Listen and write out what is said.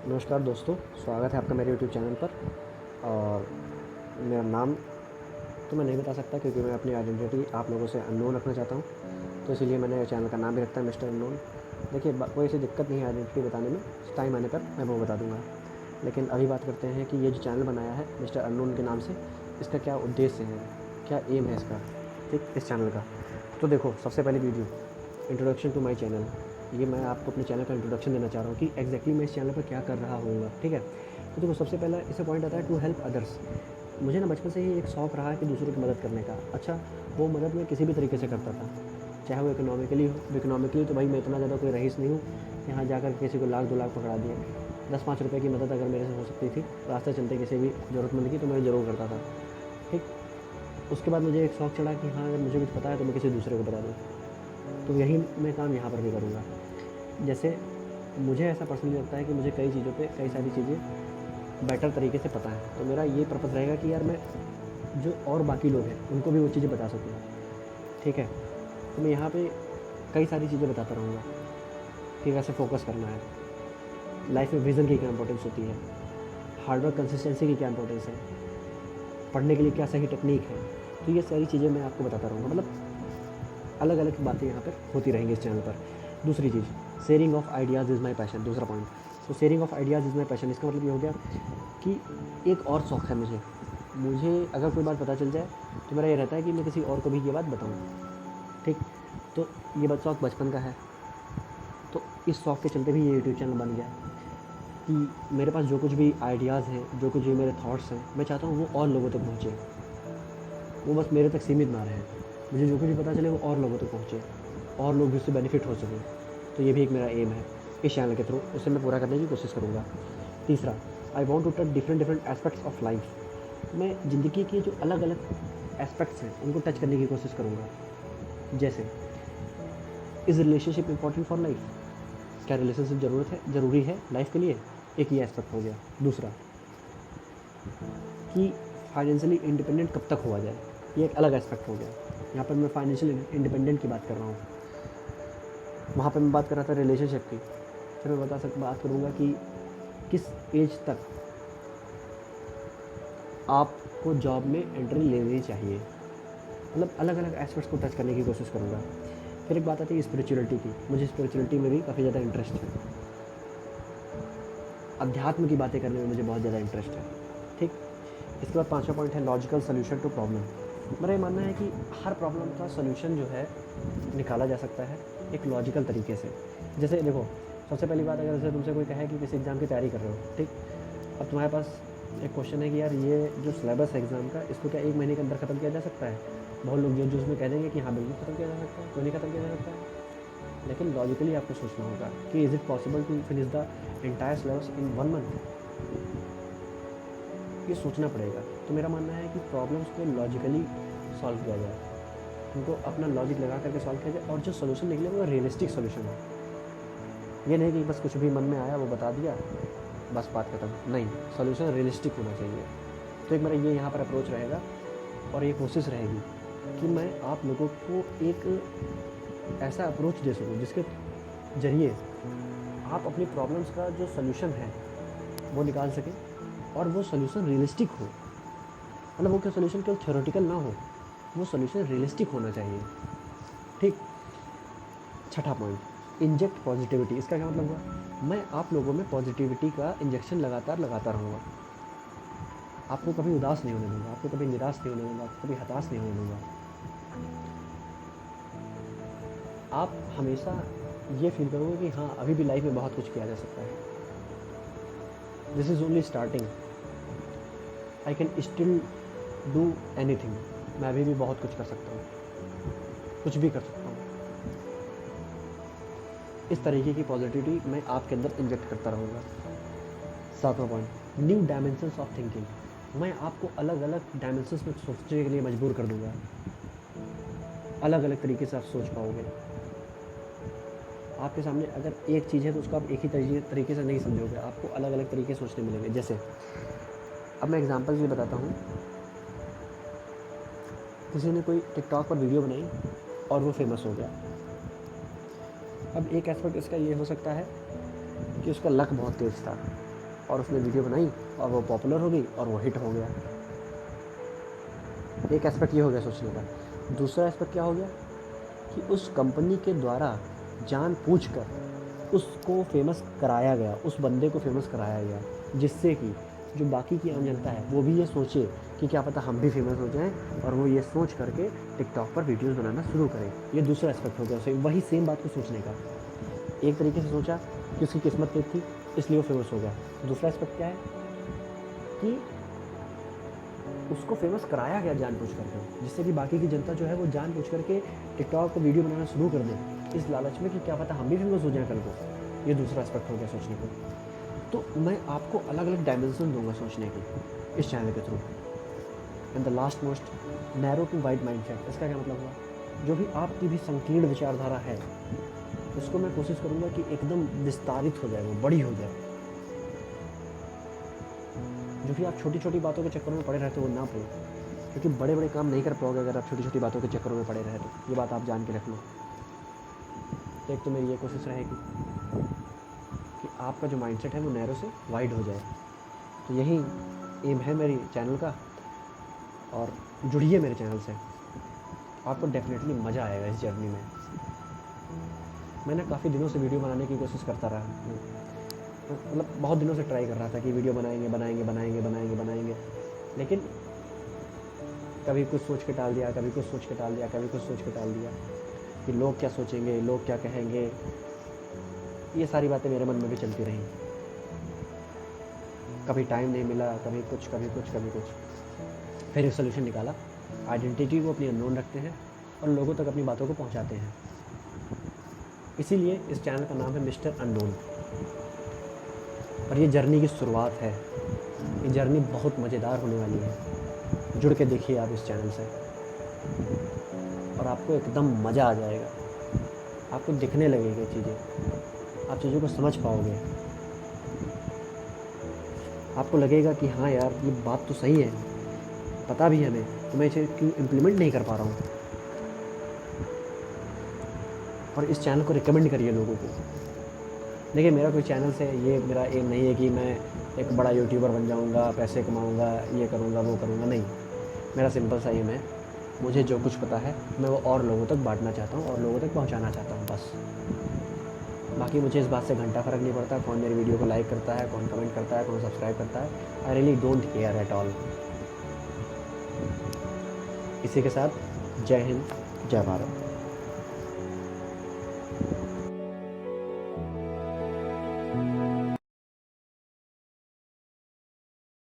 नमस्कार दोस्तों, स्वागत है आपका मेरे यूट्यूब चैनल पर। और मेरा नाम तो मैं नहीं बता सकता क्योंकि मैं अपनी आइडेंटिटी आप लोगों से अननोन रखना चाहता हूँ, तो इसीलिए मैंने चैनल का नाम भी रखा है मिस्टर अननोन। देखिए, कोई ऐसी दिक्कत नहीं है आइडेंटिटी बताने में, टाइम आने पर मैं वो बता दूँगा। लेकिन अभी बात करते हैं कि ये जो चैनल बनाया है मिस्टर अननोन के नाम से, इसका क्या उद्देश्य है, क्या एम है इसका, ठीक, इस चैनल का। तो देखो, सबसे पहली video introduction to my channel, ये मैं आपको अपने चैनल का इंट्रोडक्शन देना चाह रहा हूँ कि एग्जैक्टली मैं इस चैनल पर क्या कर रहा हूँगा, ठीक है। तो देखो, सबसे पहला इससे पॉइंट आता है टू हेल्प अदर्स। मुझे ना बचपन से ही एक शौक़ रहा है कि दूसरों की मदद करने का। अच्छा, वो मदद मैं किसी भी तरीके से करता था, चाहे वो इकोनॉमिकली तो भाई मैं इतना ज़्यादा कोई रईस नहीं हूँ यहाँ जाकर किसी को लाख 2 लाख पकड़ा दिए। 10-5 रुपये की मदद अगर मेरे से हो सकती थी रास्ते चलते किसी भी ज़रूरतमंद की, तो मैं ज़रूर करता था, ठीक। उसके बाद मुझे एक शौक़ चढ़ा कि हाँ, अगर मुझे कुछ पता है तो मैं किसी दूसरे को बता दूँ, तो यही मैं काम यहाँ पर भी करूँगा। जैसे मुझे ऐसा पर्सनली लगता है कि मुझे कई चीज़ों पे कई सारी चीज़ें बेटर तरीके से पता है, तो मेरा ये पर्पज़ रहेगा कि यार मैं जो और बाकी लोग हैं उनको भी वो चीज़ें बता सकूँ, ठीक है। तो मैं यहाँ पे कई सारी चीज़ें बताता रहूँगा कि कैसे फोकस करना है, लाइफ में विज़न की क्या इंपॉर्टेंस होती है, हार्डवर्क कंसिस्टेंसी की क्या इंपॉर्टेंस है, पढ़ने के लिए क्या सही टेक्निक है। तो ये सारी चीज़ें मैं आपको बताता रहूँगा, मतलब अलग अलग बातें यहाँ पर होती रहेंगी इस चैनल पर। दूसरी चीज़, sharing of ideas is my passion, दूसरा पॉइंट। तो sharing of ideas is my passion, इसका मतलब ये हो गया कि एक और शौक़ है मुझे अगर कोई बात पता चल जाए तो मेरा ये रहता है कि मैं किसी और को भी ये बात बताऊँ, ठीक। तो ये बात शौक़ बचपन का है, तो इस शौक़ के चलते भी ये यूट्यूब चैनल बन गया कि मेरे पास जो कुछ भी आइडियाज़ हैं, जो कुछ भी मेरे थॉट्स हैं, मैं चाहता हूँ वो और लोगों तक पहुँचे, वो बस मेरे तक सीमित ना रहे। मुझे जो कुछ भी पता चले वो और लोगों तक पहुँचे, और लोग भी उससे बेनिफिट हो सकें। तो ये भी एक मेरा एम है इस चैनल के थ्रू, उसे मैं पूरा करने की कोशिश करूँगा। तीसरा, I want to touch different aspects of life. मैं ज़िंदगी के जो अलग अलग एस्पेक्ट्स हैं उनको टच करने की कोशिश करूँगा। जैसे, is relationship important for life, क्या रिलेशनशिप ज़रूरी है लाइफ के लिए, एक ये एस्पेक्ट हो गया। दूसरा, कि फाइनेंशियली इंडिपेंडेंट कब तक हुआ जाए, ये एक अलग एस्पेक्ट हो गया। यहाँ पर मैं फाइनेंशियल इंडिपेंडेंट की बात कर रहा हूँ, वहाँ पे मैं बात कर रहा था रिलेशनशिप की। फिर मैं बात करूँगा कि किस एज तक आपको जॉब में एंट्री लेनी चाहिए, मतलब अलग अलग एस्पेक्ट्स को टच करने की कोशिश करूँगा। फिर एक बात आती है स्पिरिचुअलिटी की, मुझे स्पिरिचुअलिटी में भी काफ़ी ज़्यादा इंटरेस्ट है, अध्यात्म की बातें करने में मुझे बहुत ज़्यादा इंटरेस्ट है, ठीक। इसके बाद 5वां पॉइंट है लॉजिकल सोल्यूशन टू प्रॉब्लम। मेरा ये मानना है कि हर प्रॉब्लम का सोल्यूशन जो है निकाला जा सकता है एक लॉजिकल तरीके से। जैसे देखो, सबसे पहली बात, अगर जैसे तुमसे कोई कहे कि किसी एग्ज़ाम की तैयारी कर रहे हो, ठीक। अब तुम्हारे पास एक क्वेश्चन है कि यार ये जो सिलेबस है एग्ज़ाम का, इसको क्या 1 महीने के अंदर ख़त्म किया जा सकता है। बहुत लोग जो उसमें कह देंगे कि हाँ बिल्कुल ख़त्म किया जा सकता है, क्यों नहीं ख़त्म किया जा सकता है। लेकिन लॉजिकली आपको सोचना होगा कि is it possible to finish the entire syllabus in 1 month, ये सोचना पड़ेगा। तो मेरा मानना है कि प्रॉब्लम्स को लॉजिकली सॉल्व किया जाए, उनको अपना लॉजिक लगा करके सॉल्व किया जाए, और जो सोल्यूशन निकले वो रियलिस्टिक सोल्यूशन हो। ये नहीं कि बस कुछ भी मन में आया वो बता दिया, बस बात खत्म। नहीं, सोल्यूशन रियलिस्टिक होना चाहिए। तो एक मेरा ये यहाँ पर अप्रोच रहेगा, और ये कोशिश रहेगी कि मैं आप लोगों को एक ऐसा अप्रोच दे सकूँ जिसके ज़रिए आप अपनी प्रॉब्लम्स का जो सोल्यूशन है वो निकाल सकें, और वो सोल्यूशन रियलिस्टिक हो। मतलब वो क्या सोल्यूशन केवल थ्योरेटिकल ना हो, वो सोल्यूशन रियलिस्टिक होना चाहिए, ठीक। छठा पॉइंट, इंजेक्ट पॉजिटिविटी। इसका क्या मतलब हुआ, मैं आप लोगों में पॉजिटिविटी का इंजेक्शन लगातार रहूँगा। आपको कभी उदास नहीं होने दूँगा, आपको कभी निराश नहीं होने दूँगा, आपको कभी हताश नहीं होने दूँगा। आप हमेशा ये फील करोगे कि हाँ, अभी भी लाइफ में बहुत कुछ किया जा सकता है। This is only starting, I can still do anything. मैं अभी भी बहुत कुछ कर सकता हूँ, कुछ भी कर सकता हूँ। इस तरीके की पॉजिटिविटी मैं आपके अंदर इंजेक्ट करता रहूँगा। 7वां point, new dimensions of thinking. मैं आपको अलग अलग डायमेंशंस में सोचने के लिए मजबूर कर दूँगा, अलग अलग तरीके से आप सोच पाओगे। आपके सामने अगर एक चीज़ है तो उसको आप एक ही तरीके से नहीं समझोगे, आपको अलग अलग तरीके सोचने मिलेंगे। जैसे अब मैं एग्जांपल ये बताता हूँ, किसी ने कोई टिकटॉक पर वीडियो बनाई और वो फेमस हो गया। अब एक एस्पेक्ट इसका ये हो सकता है कि उसका लक बहुत तेज़ था, और उसने वीडियो बनाई और वो पॉपुलर हो गई और वो हिट हो गया। एक एस्पेक्ट ये हो गया सोचने का। दूसरा एस्पेक्ट क्या हो गया कि उस कंपनी के द्वारा जानबूझकर उसको फेमस कराया गया, उस बंदे को फेमस कराया गया, जिससे कि जो बाकी की आम जनता है वो भी ये सोचे कि क्या पता हम भी फेमस हो जाएं, और वो ये सोच करके टिकटॉक पर वीडियोस बनाना शुरू करें। ये दूसरा एस्पेक्ट हो गया उसे वही सेम बात को सोचने का। एक तरीके से सोचा कि उसकी किस्मत तेज थी इसलिए वो फेमस हो गया। दूसरा एस्पेक्ट क्या है कि उसको फेमस कराया गया जानबूझ करके, जिससे कि बाकी की जनता जो है वो जानबूझ करके टिकटॉक पर वीडियो बनाना शुरू कर दे, इस लालच में कि क्या पता हम भी फेमस हो जाएं कल को। ये दूसरा एस्पेक्ट हो गया सोचने को। तो मैं आपको अलग अलग डायमेंशन दूंगा सोचने की इस चैनल के through. And the last most, narrow to wide mindset. इसका क्या मतलब हुआ, जो भी आपकी भी संकीर्ण विचारधारा है उसको मैं कोशिश करूँगा कि एकदम विस्तारित हो जाए, वो बड़ी हो जाए। जो भी आप छोटी छोटी बातों के चक्करों में पड़े रहते हो वो ना पड़े, क्योंकि बड़े बड़े काम नहीं कर पाओगे अगर आप छोटी छोटी बातों के चक्करों में पड़े रहे तो। ये बात आप जान के रख लो। तो एक तो मेरी ये कोशिश रहेगी कि आपका जो माइंडसेट है वो नैरो से वाइड हो जाए। तो यही एम है मेरी चैनल का, और जुड़िए मेरे चैनल से, आपको डेफिनेटली मज़ा आएगा इस जर्नी में। मैंने काफ़ी दिनों से वीडियो बनाने की कोशिश करता रहा, मतलब बहुत दिनों से ट्राई कर रहा था कि वीडियो बनाएंगे, लेकिन कभी कुछ सोच के टाल दिया, कभी कुछ सोच के टाल दिया, कभी कुछ सोच के टाल दिया कि लोग क्या सोचेंगे, लोग क्या कहेंगे। ये सारी बातें मेरे मन में भी चलती रहीं। कभी टाइम नहीं मिला, कभी कुछ। फिर एक सोल्यूशन निकाला, आइडेंटिटी को अपनी अननोन रखते हैं और लोगों तक अपनी बातों को पहुंचाते हैं। इसीलिए इस चैनल का नाम है मिस्टर अननोन। और ये जर्नी की शुरुआत है। ये जर्नी बहुत मज़ेदार होने वाली है। जुड़ के देखिए आप इस चैनल से और आपको एकदम मज़ा आ जाएगा। आपको दिखने लगेगी चीज़ें, आप चीज़ों को समझ पाओगे। आपको लगेगा कि हाँ यार ये बात तो सही है, पता भी है हमें, तो मैं इसे क्यों इम्प्लीमेंट नहीं कर पा रहा हूँ। और इस चैनल को रिकमेंड करिए लोगों को। देखिए मेरा कोई चैनल से ये मेरा एम नहीं है कि मैं एक बड़ा यूट्यूबर बन जाऊँगा, पैसे कमाऊँगा, ये करूँगा वो करूँगा, नहीं। मेरा सिंपल सा एम है, मुझे जो कुछ पता है मैं वो और लोगों तक बांटना चाहता हूँ और लोगों तक पहुँचाना चाहता हूँ, बस। बाकी मुझे इस बात से घंटा फ़र्क नहीं पड़ता कौन मेरी वीडियो को लाइक करता है, कौन कमेंट करता है, कौन सब्सक्राइब करता है। I really don't care at all. इसी के साथ जय हिंद, जय भारत।